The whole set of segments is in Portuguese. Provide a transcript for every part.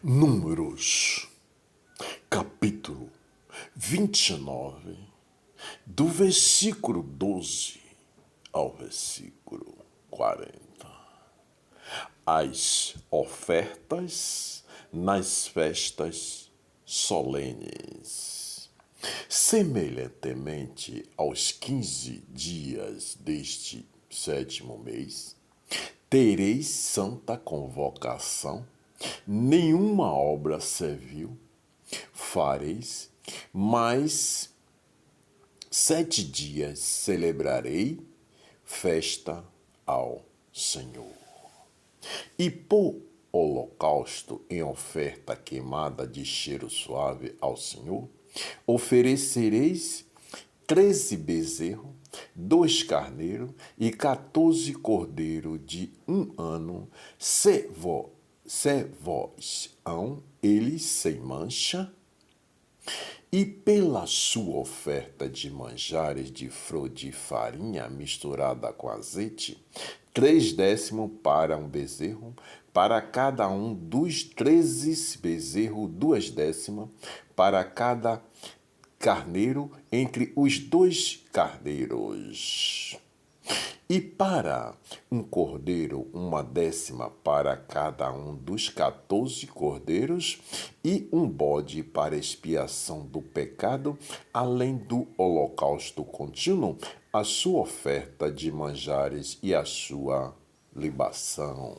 Números, capítulo 29, do versículo 12 ao versículo 40. As ofertas nas festas solenes. Semelhantemente aos 15 dias deste 7º mês, tereis santa convocação, nenhuma obra servil fareis, mas 7 dias celebrarei festa ao Senhor. E por holocausto em oferta queimada de cheiro suave ao Senhor, oferecereis 13 bezerros, 2 carneiros e 14 cordeiros de 1 ano, se vós hão eles sem mancha. E pela sua oferta de manjares de flor de farinha misturada com azeite, 3/10 para um bezerro, para cada um dos 13 bezerros, 2/10 para cada carneiro entre os 2 carneiros. E para um cordeiro, 1/10 para cada um dos 14 cordeiros, e um bode para expiação do pecado, além do holocausto contínuo, a sua oferta de manjares e a sua libação.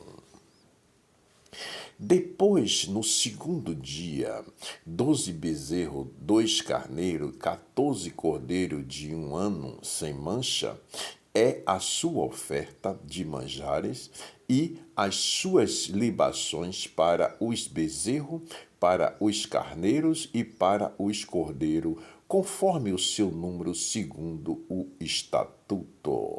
Depois, no 2º dia, 12 bezerros, 2 carneiros, 14 cordeiros de 1 ano sem mancha, é a sua oferta de manjares e as suas libações para os bezerros, para os carneiros e para os cordeiros, conforme o seu número segundo o estatuto.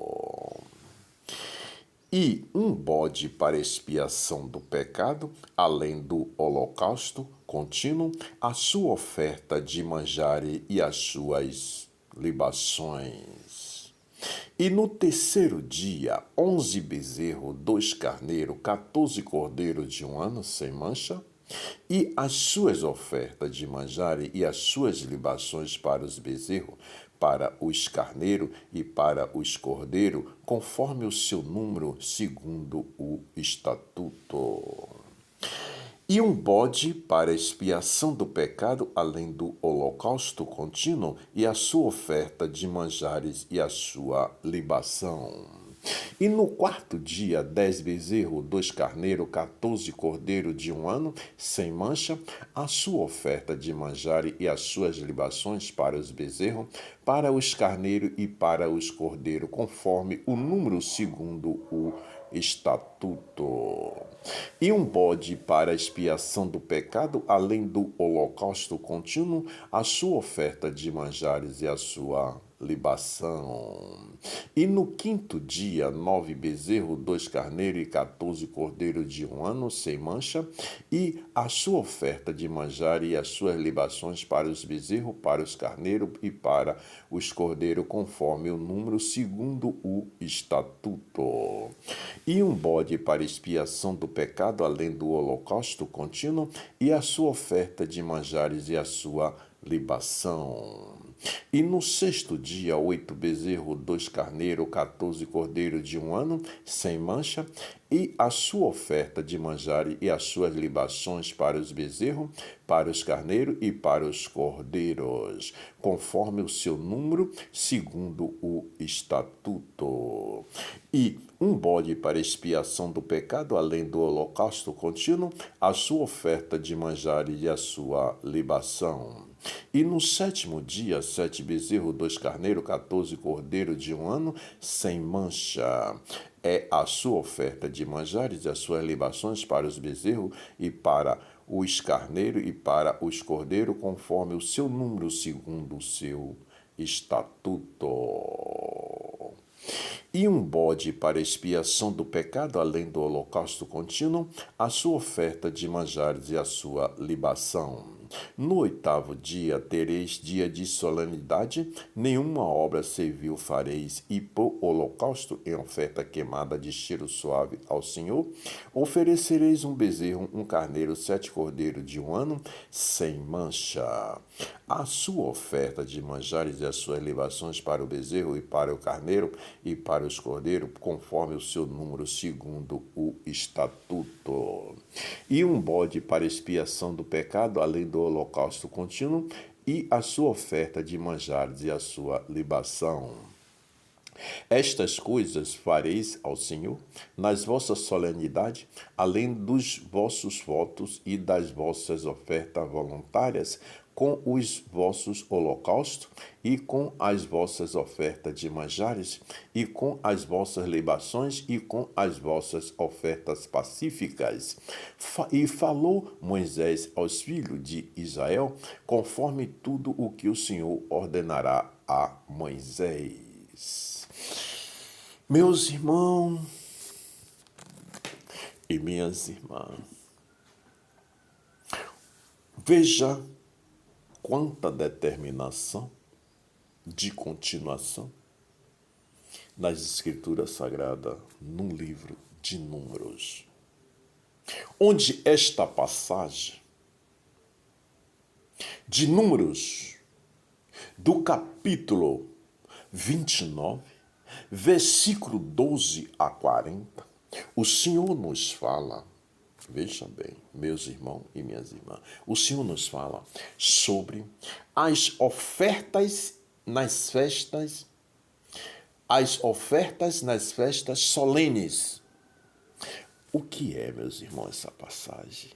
E um bode para expiação do pecado, além do holocausto contínuo, a sua oferta de manjares e as suas libações. E no 3º dia, 11 bezerros, 2 carneiros, 14 cordeiros de 1 ano sem mancha, e as suas ofertas de manjares e as suas libações para os bezerros, para os carneiros e para os cordeiros, conforme o seu número, segundo o estatuto. E um bode para expiação do pecado, além do holocausto contínuo, e a sua oferta de manjares e a sua libação. E no 4º dia, 10 bezerros, 2 carneiros, 14 cordeiros de 1 ano, sem mancha, a sua oferta de manjares e as suas libações para os bezerros, para os carneiros e para os cordeiros, conforme o número segundo o estatuto. E um bode para expiação do pecado, além do holocausto contínuo, a sua oferta de manjares e a sua libação. E no 5º dia, 9 bezerros, 2 carneiros e 14 cordeiros de 1 ano, sem mancha, e a sua oferta de manjares e as suas libações para os bezerros, para os carneiros e para os cordeiros, conforme o número segundo o estatuto. E um bode para expiação do pecado, além do holocausto contínuo, e a sua oferta de manjares e a sua libação. E no 6º dia, 8 bezerros, 2 carneiros, 14 cordeiros de 1 ano, sem mancha, e a sua oferta de manjares e as suas libações para os bezerros, para os carneiros e para os cordeiros, conforme o seu número, segundo o estatuto. E um bode para expiação do pecado, além do holocausto contínuo, a sua oferta de manjares e a sua libação. E no 7º dia, 7 bezerros, 2 carneiros, 14 cordeiros de 1 ano, sem mancha, é a sua oferta de manjares e as suas libações para os bezerros e para os carneiros e para os cordeiros, conforme o seu número segundo o seu estatuto. E um bode para expiação do pecado, além do holocausto contínuo, a sua oferta de manjares e a sua libação. No 8º dia tereis dia de solenidade, nenhuma obra servil fareis, e por holocausto em oferta queimada de cheiro suave ao Senhor, oferecereis um bezerro, um carneiro, 7 cordeiros de 1 ano, sem mancha. A sua oferta de manjares e as suas libações para o bezerro e para o carneiro e para os cordeiros, conforme o seu número, segundo o estatuto. E um bode para expiação do pecado, além do holocausto contínuo, e a sua oferta de manjares e a sua libação. Estas coisas fareis ao Senhor nas vossas solenidades, além dos vossos votos e das vossas ofertas voluntárias, com os vossos holocaustos e com as vossas ofertas de manjares e com as vossas libações e com as vossas ofertas pacíficas. E falou Moisés aos filhos de Israel, conforme tudo o que o Senhor ordenará a Moisés. Meus irmãos e minhas irmãs, veja quanta determinação de continuação nas Escrituras Sagradas, no livro de Números, onde esta passagem de Números, do capítulo 29, versículo 12 a 40, o Senhor nos fala, veja bem, meus irmãos e minhas irmãs, o Senhor nos fala sobre as ofertas nas festas, solenes. O que é, meus irmãos, essa passagem?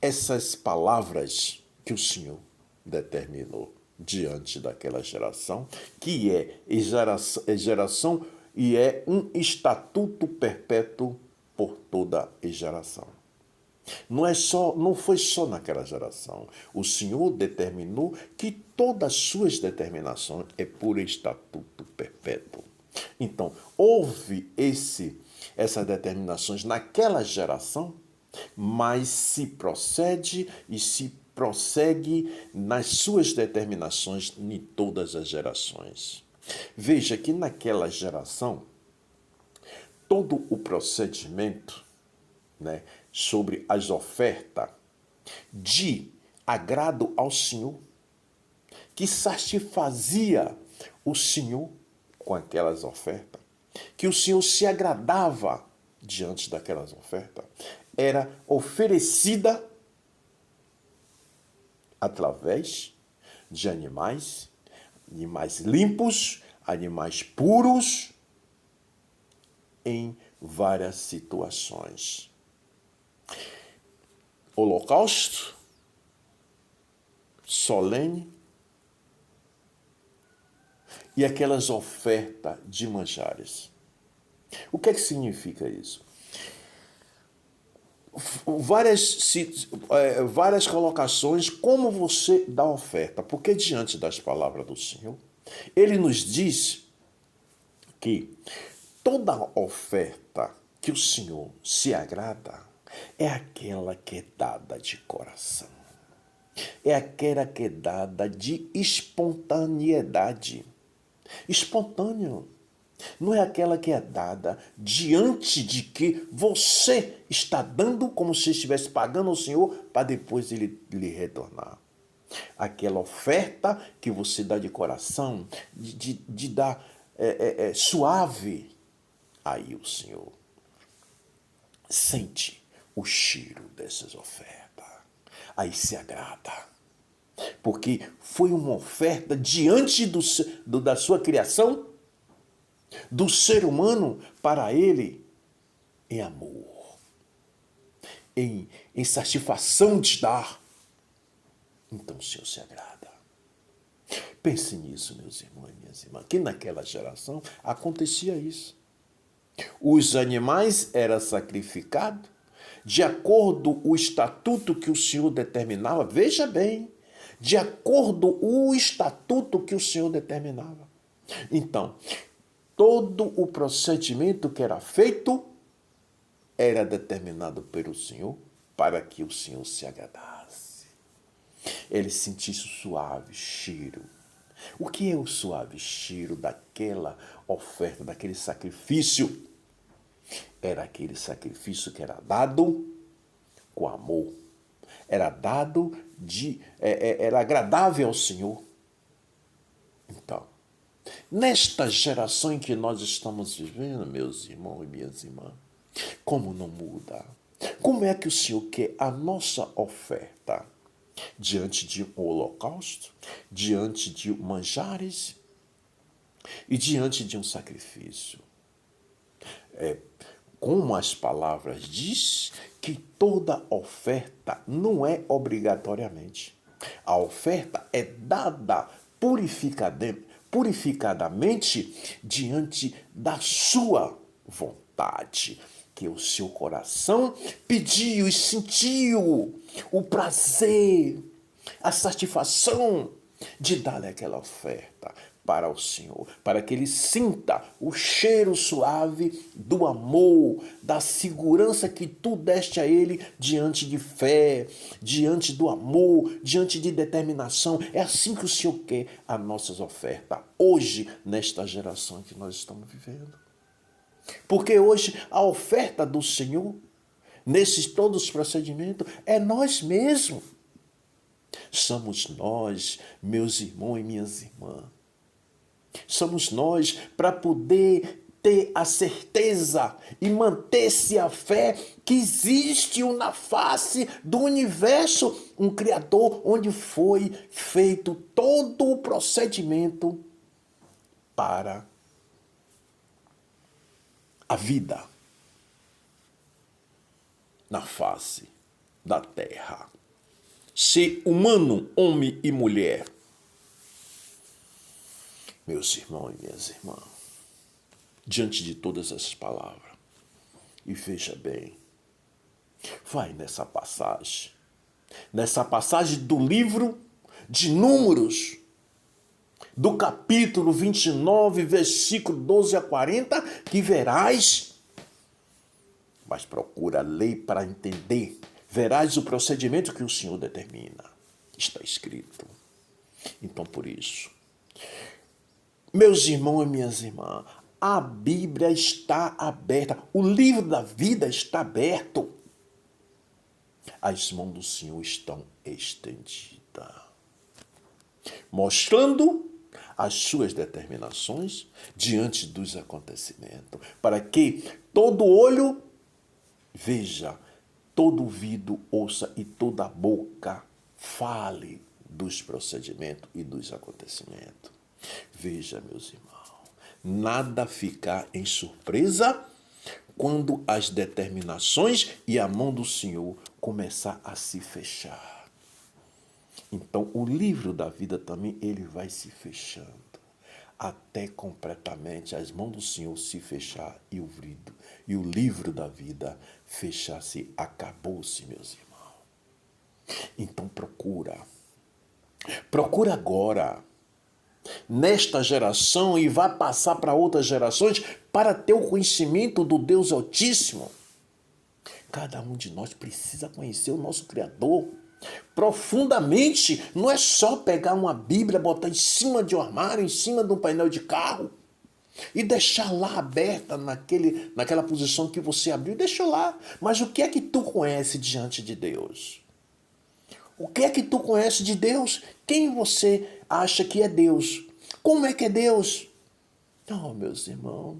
Essas palavras que o Senhor determinou diante daquela geração, que é geração e é um estatuto perpétuo por toda a geração. Não foi só naquela geração. O Senhor determinou que todas as suas determinações é por estatuto perpétuo. Então, houve essas determinações naquela geração, mas se procede e se prossegue nas suas determinações em todas as gerações. Veja que naquela geração, todo o procedimento, sobre as ofertas de agrado ao Senhor, que satisfazia o Senhor com aquelas ofertas, que o Senhor se agradava diante daquelas ofertas, era oferecida através de animais limpos, animais puros, em várias situações. Holocausto solene e aquelas ofertas de manjares. O que é que significa isso? Várias colocações como você dá oferta, porque diante das palavras do Senhor, Ele nos diz que toda oferta que o Senhor se agrada é aquela que é dada de coração, é aquela que é dada de espontaneidade, espontâneo. Não é aquela que é dada diante de que você está dando como se estivesse pagando ao Senhor para depois ele lhe retornar. Aquela oferta que você dá de coração, de dar suave, aí o Senhor sente o cheiro dessas ofertas. Aí se agrada. Porque foi uma oferta diante da sua criação, do ser humano para ele, em amor, em satisfação de dar. Então o Senhor se agrada. Pense nisso, meus irmãos e minhas irmãs, que naquela geração acontecia isso. Os animais eram sacrificados de acordo com o estatuto que o Senhor determinava. Veja bem, de acordo com o estatuto que o Senhor determinava. Então, todo o procedimento que era feito era determinado pelo Senhor para que o Senhor se agradasse. ele sentisse o suave cheiro. O que é o suave cheiro daquela oferta, daquele sacrifício? Era aquele sacrifício que era dado com amor. Era dado era agradável ao Senhor. Então, nesta geração em que nós estamos vivendo, meus irmãos e minhas irmãs, como não muda? Como é que o Senhor quer a nossa oferta? Diante de um holocausto, diante de manjares e diante de um sacrifício. Como as palavras diz, que toda oferta não é obrigatoriamente. A oferta é dada purificadamente diante da sua vontade, que o seu coração pediu e sentiu o prazer, a satisfação de dar aquela oferta para o Senhor, para que ele sinta o cheiro suave do amor, da segurança que tu deste a ele diante de fé, diante do amor, diante de determinação. É assim que o Senhor quer as nossas ofertas, hoje, nesta geração que nós estamos vivendo. Porque hoje a oferta do Senhor, nesses todos os procedimentos, é nós mesmos. Somos nós, meus irmãos e minhas irmãs. Somos nós para poder ter a certeza e manter-se a fé que existe na face do universo um Criador onde foi feito todo o procedimento para a vida na face da terra. Ser humano, homem e mulher. Meus irmãos e minhas irmãs, diante de todas essas palavras, e veja bem, vai nessa passagem do livro de Números, do capítulo 29, versículo 12 a 40, que verás, mas procura ler para entender, verás o procedimento que o Senhor determina. Está escrito. Então, por isso, meus irmãos e minhas irmãs, a Bíblia está aberta, o livro da vida está aberto. As mãos do Senhor estão estendidas, mostrando as suas determinações diante dos acontecimentos, para que todo olho veja, todo ouvido ouça e toda boca fale dos procedimentos e dos acontecimentos. Veja, meus irmãos, nada ficar em surpresa quando as determinações e a mão do Senhor começar a se fechar. Então, o livro da vida também, ele vai se fechando, até completamente as mãos do Senhor se fechar e o livro da vida fechar-se. Acabou-se, meus irmãos. Então, procura agora, nesta geração, e vai passar para outras gerações, para ter o conhecimento do Deus Altíssimo. Cada um de nós precisa conhecer o nosso Criador profundamente. Não é só pegar uma Bíblia, botar em cima de um armário, em cima de um painel de carro e deixar lá aberta naquela posição que você abriu, deixa lá. Mas o que é que tu conhece diante de Deus? O que é que tu conhece de Deus? Quem você acha que é Deus? Como é que é Deus? Não, meus irmãos,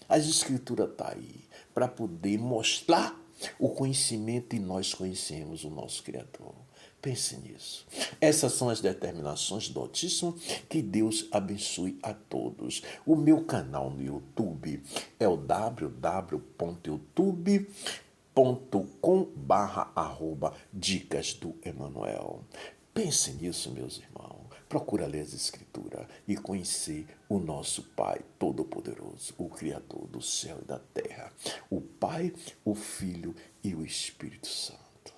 as Escrituras estão aí para poder mostrar o conhecimento, e nós conhecemos o nosso Criador. Pense nisso. Essas são as determinações do Altíssimo. Que Deus abençoe a todos. O meu canal no YouTube é o www.youtube.com/dicas do Emanuel. Pense nisso, meus irmãos. Procura ler as Escrituras e conhecer o nosso Pai Todo-Poderoso, o Criador do céu e da terra. O Pai, o Filho e o Espírito Santo.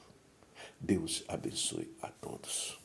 Deus abençoe a todos.